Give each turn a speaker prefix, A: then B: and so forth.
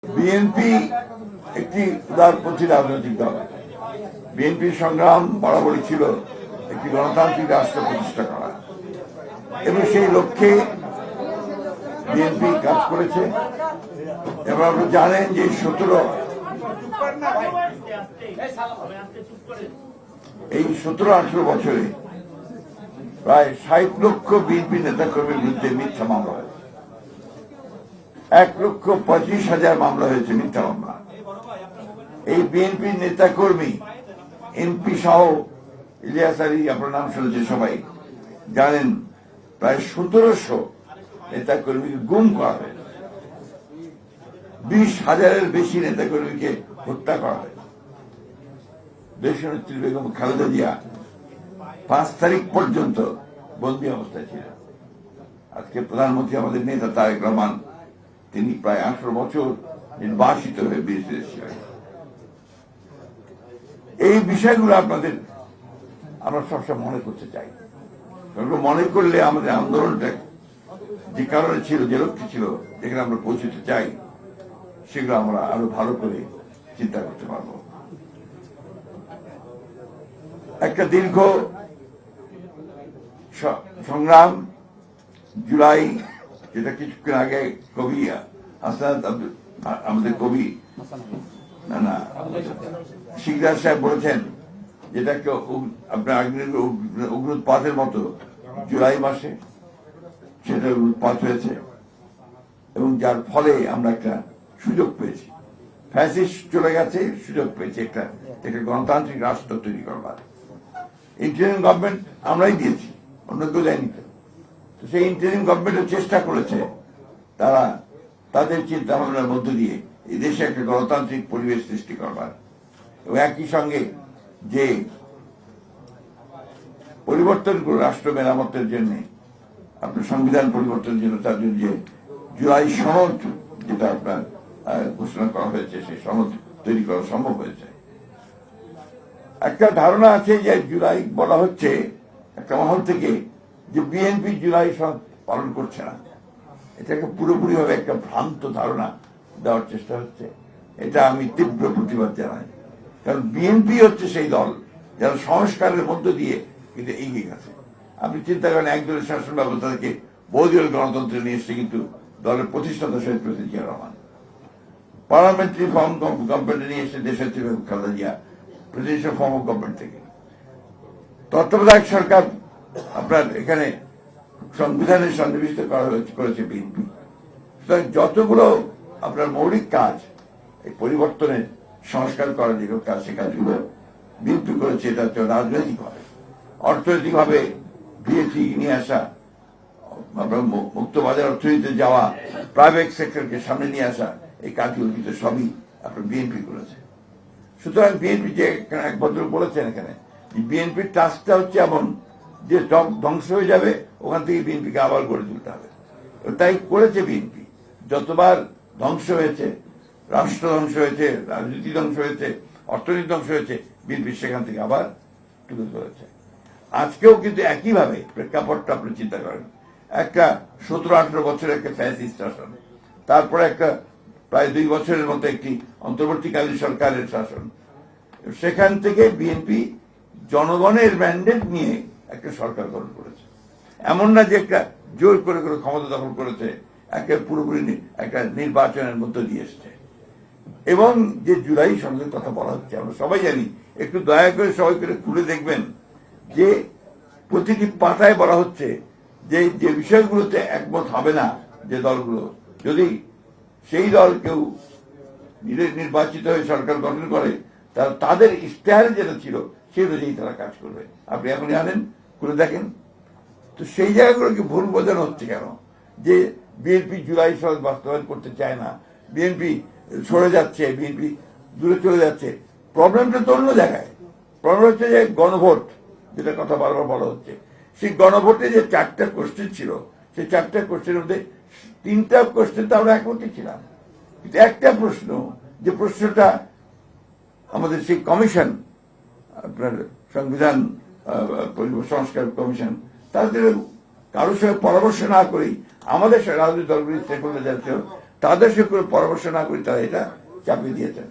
A: BNP একটি উদারপন্থী রাজনৈতিক দল। বিএনপির সংগ্রাম বরাবরই ছিল একটি গণতান্ত্রিক রাষ্ট্র প্রতিষ্ঠা করা, এবং সেই লক্ষ্যে বিএনপি কাজ করেছে। এবং আপনি জানেন যে 17-18 বছরে প্রায় 60 লক্ষ বিএনপি নেতাকর্মীর বিরুদ্ধে মিথ্যা মামলা হয়েছে। 1,35,000 মামলা হয়েছে, মিথ্যা মামলা। এই বিএনপির নেতাকর্মী, এমপি সহ, ইলিয়াস আলী আপনার নাম শুনেছে সবাই, জানেন প্রায় 1700 নেতাকর্মীকে গুম করা হয়েছে। 20,000-এর বেশি নেতাকর্মীকে হত্যা করা হয়েছে। দেশনেত্রী বেগম খালেদা জিয়া 5 তারিখ পর্যন্ত বন্দী অবস্থায় ছিলেন। আজকে প্রধানমন্ত্রী আমাদের নেতা তারেক রহমান, তিনি প্রায় 18 বছর নির্বাসিত হয়ে বিদেশে ছিলেন। এই বিষয়গুলো আমরা সবসময় মনে করতে চাই, কারণ মনে করলে আমাদের আন্দোলনটা যে কারণে ছিল, যে লক্ষ্য ছিল, যেখানে আমরা পৌঁছতে চাই, সেগুলো আমরা আরো ভালো করে চিন্তা করতে পারব। একটা দীর্ঘ সংগ্রাম, জুলাই, যেটা কিছুক্ষণ আগে কবি আমাদের কবি শিকদার সাহেব বলেছেন, যেটাকে আপনার উগ্রপাতের মতো জুলাই মাসে সেটা উৎপাত হয়েছে, এবং যার ফলে আমরা একটা সুযোগ পেয়েছি। ফ্যাসিস্ট চলে গেছে, সুযোগ পেয়েছি একটা গণতান্ত্রিক রাষ্ট্র তৈরি করবার। ইন্টারিম গভর্নমেন্ট আমরাই দিয়েছি, অন্য কেউ দেয়নি। তো সেই ইন্টারিম গভর্নমেন্টের চেষ্টা করেছে তারা তাদের চিন্তা ভাবনার মধ্য দিয়ে এই দেশে একটা গণতান্ত্রিক পরিবেশ সৃষ্টি করবার, এবং একই সঙ্গে যে পরিবর্তনগুলো রাষ্ট্র মেরামতের জন্য, আপনার সংবিধান পরিবর্তনের জন্য, তার জন্য যে জুলাই সনদ যেটা আপনার ঘোষণা করা হয়েছে, সেই সনদ তৈরি করা সম্ভব হয়েছে। একটা ধারণা আছে যে জুলাই বলা হচ্ছে একটা মহল থেকে যে বিএনপি জুলাই সনদ পালন করছে না। এটাকে পুরোপুরি ভাবে একটা ভ্রান্ত ধারণা দেওয়ার চেষ্টা হচ্ছে। এটা আমি তীব্র প্রতিবাদ জানাই, কারণ বিএনপি হচ্ছে সেই দল যারা সংস্কারের মধ্য দিয়ে কিন্তু এগিয়ে গেছে। আপনি চিন্তা করেন, একদলের শাসন ব্যবস্থা থেকে বহুদলীয় গণতন্ত্রে নিয়ে এসছে কিন্তু দলের প্রতিষ্ঠাতা শহীদ president Zia Rahman. Parliamentary form গভর্নমেন্টে নিয়ে এসছে দেশনেত্রী Begum Khaleda Zia presidential form of government থেকে। তত্ত্বাবধায়ক সরকার আপনার এখানে সংবিধানে সন্নিবেশিত করেছে বিএনপি। সুতরাং যতগুলো আপনার মৌলিক কাজ, এই পরিবর্তনের সংস্কার করার যে কাজ, সে কাজগুলো বিএনপি করেছে। এটা হচ্ছে রাজনৈতিক ভাবে, অর্থনৈতিক ভাবে বিএসি নিয়ে আসা, আপনার মুক্ত বাজার অর্থনীতিতে যাওয়া, প্রাইভেট সেক্টরকে সামনে নিয়ে আসা, এই কাজগুলো কিন্তু সবই আপনার বিএনপি করেছে। সুতরাং বিএনপি যে এক ভদ্র বলেছেন এখানে, বিএনপির টাস্কটা হচ্ছে এমন যে ধ্বংস হয়ে যাবে, ওখান থেকে বিএনপিকে আবার গড়ে তুলতে হবে। তাই করেছে বিএনপি। যতবার ধ্বংস হয়েছে, রাষ্ট্র ধ্বংস হয়েছে, রাজনীতি ধ্বংস হয়েছে, অর্থনীতি ধ্বংস হয়েছে, বিএনপি সেখান থেকে আবার তুলে ধরেছে। আজকেও কিন্তু একইভাবে প্রেক্ষাপটটা আপনি চিন্তা করেন, একটা 17-18 বছরের একটা ফ্যাসিস্ট শাসন, তারপরে একটা প্রায় 2 বছরের মতো একটি অন্তর্বর্তীকালীন সরকারের শাসন। সেখান থেকে বিএনপি জনগণের ম্যান্ডেট নিয়ে একটা সরকার গঠন করেছে। এমন না যে একটা জোর করে ক্ষমতা দখল করেছে, একটা পুরোপুরি একটা নির্বাচনের মধ্য দিয়ে এসছে। এবং যে জুলাই সনদের কথা বলা হচ্ছে, আমরা সবাই জানি, একটু দয়া করে সবাই করে খুলে দেখবেন যে প্রতিটি পাতায় বলা হচ্ছে যে যে বিষয়গুলোতে একমত হবে না যে দলগুলো, যদি সেই দল কেউ নির্বাচিত হয়ে সরকার গঠন করে, তাদের ইশতেহারে যেটা ছিল সেই অনুযায়ী তারা কাজ করবে। আপনি এখন জানেন, খুলে দেখেন। তো সেই জায়গাগুলোকে ভুল বোঝানো হচ্ছে কেন, যে বিএনপি জুলাই সনদ বাস্তবায়ন করতে চায় না, বিএনপি সরে যাচ্ছে, বিএনপি দূরে চলে যাচ্ছে। প্রবলেমটা তো অন্য জায়গায়। প্রবলেম হচ্ছে যে গণভোট, যেটা কথা বারবার বলা হচ্ছে, সেই গণভোটে যে 4টা কোশ্চেন ছিল, সেই 4টা কোশ্চেনের মধ্যে 3টা কোশ্চেন তো আমরা একমতই ছিলাম, কিন্তু একটা প্রশ্ন, যে প্রশ্নটা আমাদের সেই কমিশন, আপনার সংবিধান সংস্কার কমিশন, তাদের কারোর সঙ্গে পরামর্শ না করেই আমাদের রাজনৈতিক দলগুলি স্টেকহোল্ডার তাদের সঙ্গে কোনো পরামর্শ না করে তারা এটা চাপিয়ে দিয়েছেন।